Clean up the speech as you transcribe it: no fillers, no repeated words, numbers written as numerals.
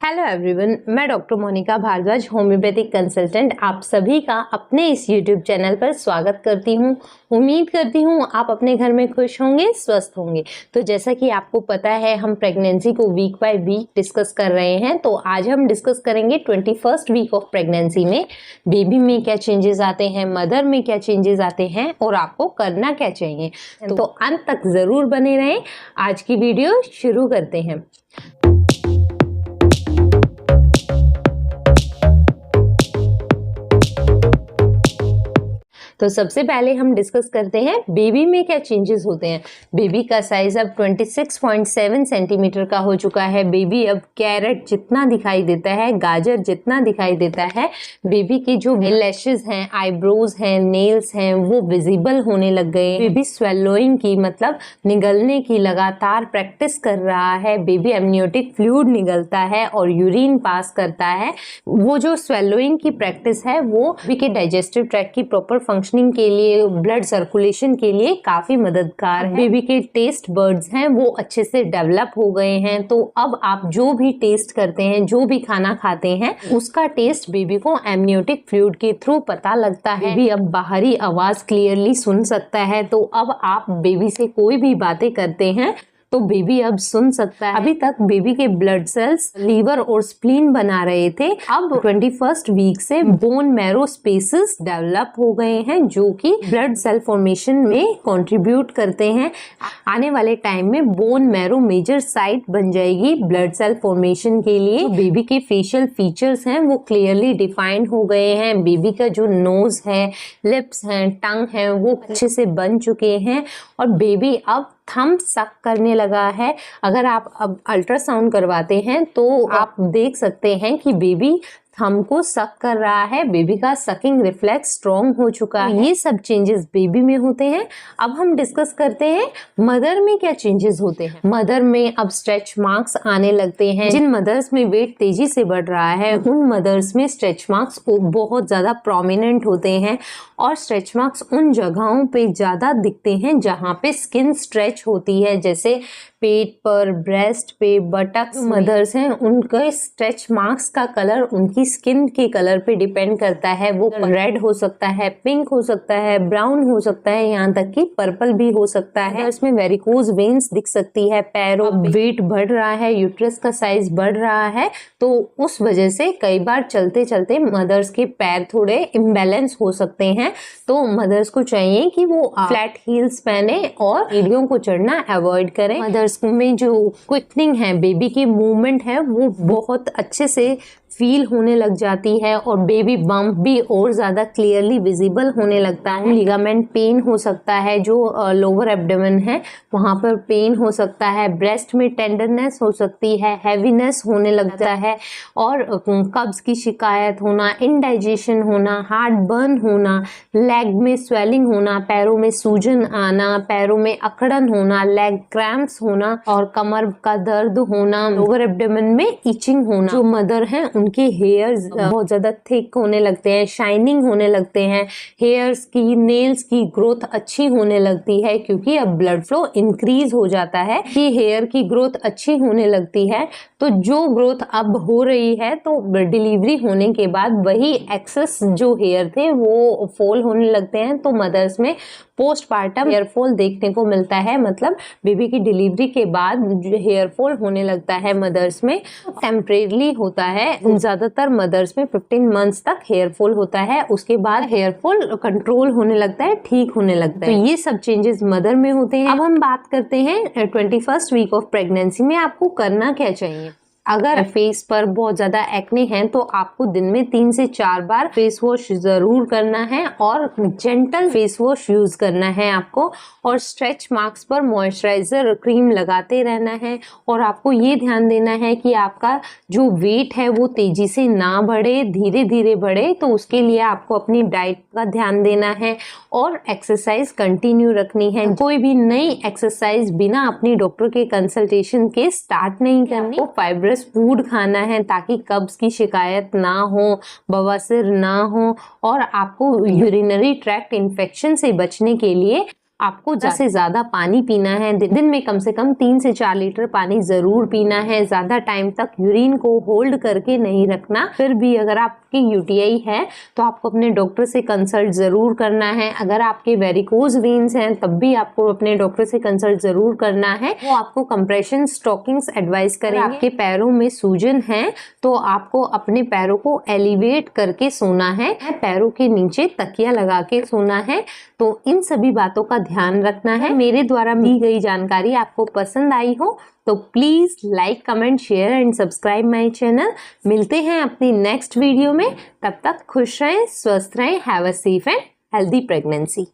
Hello everyone, मैं doctor Monika Bhardwaj, homeopathic consultant, आप सभी का अपने इस यूट्यूब चैनल पर स्वागत करती हूँ। उम्मीद करती हूँ आप अपने घर में खुश होंगे, स्वस्थ होंगे। तो जैसा कि आपको पता है, हम प्रेगनेंसी को वीक बाय वीक डिस्कस कर रहे हैं। तो आज हम डिस्कस करेंगे 21st वीक ऑफ प्रेगनेंसी में बेबी में क्या चेंजेस आते हैं, मदर में क्या चेंजेस आते हैं और आपको करना क्या चाहिए। तो अंत तक जरूर बने रहें। आज की वीडियो शुरू करते हैं। तो सबसे पहले हम डिस्कस करते हैं बेबी में क्या चेंजेस होते हैं। बेबी का साइज अब 26.7 सेंटीमीटर का हो चुका है। बेबी अब कैरेट जितना दिखाई देता है, गाजर जितना दिखाई देता है। बेबी की जो लैशेस हैं, आईब्रोज हैं, नेल्स हैं, वो विजिबल होने लग गए हैं। बेबी स्वेलोइंग की मतलब निगलने की लगातार प्रैक्टिस कर रहा है। बेबी एमनियोटिक फ्लूइड निगलता है और यूरिन पास करता है। वो जो स्वेलोइंग की प्रैक्टिस है वो बेबी के डाइजेस्टिव ट्रैक्ट की प्रॉपर फंक्शनिंग के लिए, ब्लड सर्कुलेशन के लिए काफी मददगार है। बेबी के टेस्ट बर्ड्स हैं वो अच्छे से डेवलप हो गए हैं। तो अब आप जो भी टेस्ट करते हैं, जो भी खाना खाते हैं, उसका टेस्ट बेबी को एमनियोटिक फ्लूइड के थ्रू पता लगता है। बेबी अब बाहरी आवाज क्लियरली सुन सकता है। तो अब आप बेबी से कोई भी बातें करते हैं तो बेबी अब सुन सकता है। अभी तक बेबी के ब्लड सेल्स लीवर और स्प्लीन बना रहे थे। अब 21st वीक से बोन मैरो स्पेसेस डेवलप हो गए हैं जो कि ब्लड सेल फॉर्मेशन में कंट्रीब्यूट करते हैं। आने वाले टाइम में बोन मैरो मेजर साइट बन जाएगी ब्लड सेल फॉर्मेशन के लिए। बेबी के फेशियल फीचर्स हैं वो क्लियरली डिफाइंड हो गए हैं। बेबी का जो नोज है, लिप्स हैं, टंग है, वो अच्छे से बन चुके हैं और बेबी अब थंब सक करने लगा है। अगर आप अब अल्ट्रासाउंड करवाते हैं तो आप देख सकते हैं कि बेबी थंब को सक कर रहा है। बेबी का सकिंग रिफ्लेक्स स्ट्रॉन्ग हो चुका है। ये सब चेंजेस बेबी में होते हैं। अब हम डिस्कस करते हैं मदर में क्या चेंजेस होते हैं। मदर में अब स्ट्रेच मार्क्स आने लगते हैं। जिन मदर्स में वेट तेजी से बढ़ रहा है उन मदर्स में स्ट्रेच मार्क्स बहुत ज्यादा प्रोमिनेंट होते हैं और स्ट्रेच मार्क्स उन जगहों पे ज्यादा दिखते हैं जहाँ पे स्किन स्ट्रेच होती है, जैसे पेट पर, ब्रेस्ट पे, बटक्स। मदर्स हैं उनके स्ट्रेच मार्क्स का कलर उनकी स्किन के कलर पे डिपेंड करता है। वो रेड हो सकता है, पिंक हो सकता है, ब्राउन हो सकता है, यहाँ तक कि पर्पल भी हो सकता है। इसमें वेरिकोज वेन्स दिख सकती है। पैरों वेट बढ़ रहा है, यूट्रस का साइज बढ़ रहा है, तो उस वजह से कई बार चलते चलते मदर्स के पैर थोड़े इम्बैलेंस हो सकते हैं। तो मदर्स को चाहिए कि वो फ्लैट हील्स पहने और सीढ़ियों को चढ़ना अवॉइड करें। मदर्स में जो क्विकनिंग है, बेबी की मूवमेंट है, वो बहुत अच्छे से फील होने लग जाती है और बेबी बम्प भी और ज्यादा क्लियरली विजिबल होने लगता है। लिगामेंट पेन हो सकता है, जो लोअर एब्डोमेन है वहां पर पेन हो सकता है। ब्रेस्ट में टेंडरनेस हो सकती है, हैवीनेस होने लगता है और कब्ज की शिकायत होना, इनडाइजेशन होना, हार्ट बर्न होना, लेग में स्वेलिंग होना, पैरों में सूजन आना, पैरों में अकड़न होना, लेग क्रैम्प्स होना और कमर का दर्द होना, लोअर एब्डोमेन में इचिंग होना। जो मदर है उनके हेयर्स बहुत ज्यादा थिक होने लगते हैं, शाइनिंग होने लगते हैं। हेयर्स की, नेल्स की ग्रोथ अच्छी होने लगती है क्योंकि अब ब्लड फ्लो इंक्रीज हो जाता है कि हेयर की ग्रोथ अच्छी होने लगती है। तो जो ग्रोथ अब हो रही है तो डिलीवरी होने के बाद वही एक्सेस जो हेयर थे वो फॉल होने लगते हैं। तो मदर्स में पोस्टपार्टम हेयर फॉल देखने को मिलता है, मतलब बेबी की डिलीवरी के बाद हेयर फॉल होने लगता है मदर्स में। टेम्परेरी होता है, ज्यादातर मदर्स में 15 मंथ्स तक हेयर फॉल होता है, उसके बाद हेयर फॉल कंट्रोल होने लगता है, ठीक होने लगता है। तो ये सब चेंजेस मदर में होते हैं। अब हम बात करते हैं 21st वीक ऑफ प्रेगनेंसी में आपको करना क्या चाहिए। अगर फेस पर बहुत ज्यादा एक्ने हैं तो आपको दिन में 3 से 4 बार फेस वॉश जरूर करना है और जेंटल फेस वॉश यूज करना है आपको, और स्ट्रेच मार्क्स पर मॉइस्चराइजर क्रीम लगाते रहना है। और आपको ये ध्यान देना है कि आपका जो वेट है वो तेजी से ना बढ़े, धीरे धीरे बढ़े। तो उसके लिए आपको अपनी डाइट का ध्यान देना है और एक्सरसाइज कंटिन्यू रखनी है। कोई भी नई एक्सरसाइज बिना अपनी डॉक्टर के कंसल्टेशन के स्टार्ट नहीं करनी। वो फाइब्रस फूड खाना है ताकि कब्ज की शिकायत ना हो, बवासीर ना हो, और आपको यूरिनरी ट्रैक्ट इन्फेक्शन से बचने के लिए आपको ज़्यादा से ज़्यादा पानी पीना है। दिन में कम से कम 3 से 4 लीटर पानी ज़रूर पीना है। ज़्यादा टाइम तक यूरिन को होल्ड करके नहीं रखना। फिर भी अगर आपकी यूटीआई है तो आपको अपने डॉक्टर से कंसल्ट ज़रूर करना है। अगर आपके वेरिकोज वेन्स हैं तब भी आपको अपने डॉक्टर से कंसल्ट ज़रूर करना है। वो आपको कंप्रेशन स्टॉकिंग्स एडवाइस करेंगे। आपके पैरों में सूजन है तो आपको अपने पैरों को एलिवेट करके सोना है, पैरों के नीचे तकिया लगा के सोना है। तो इन सभी बातों का ध्यान रखना है। मेरे द्वारा दी गई जानकारी आपको पसंद आई हो तो please like, comment, share and subscribe my channel. मिलते हैं अपनी नेक्स्ट वीडियो में। तब तक खुश रहें, स्वस्थ रहें। Have a safe and healthy pregnancy.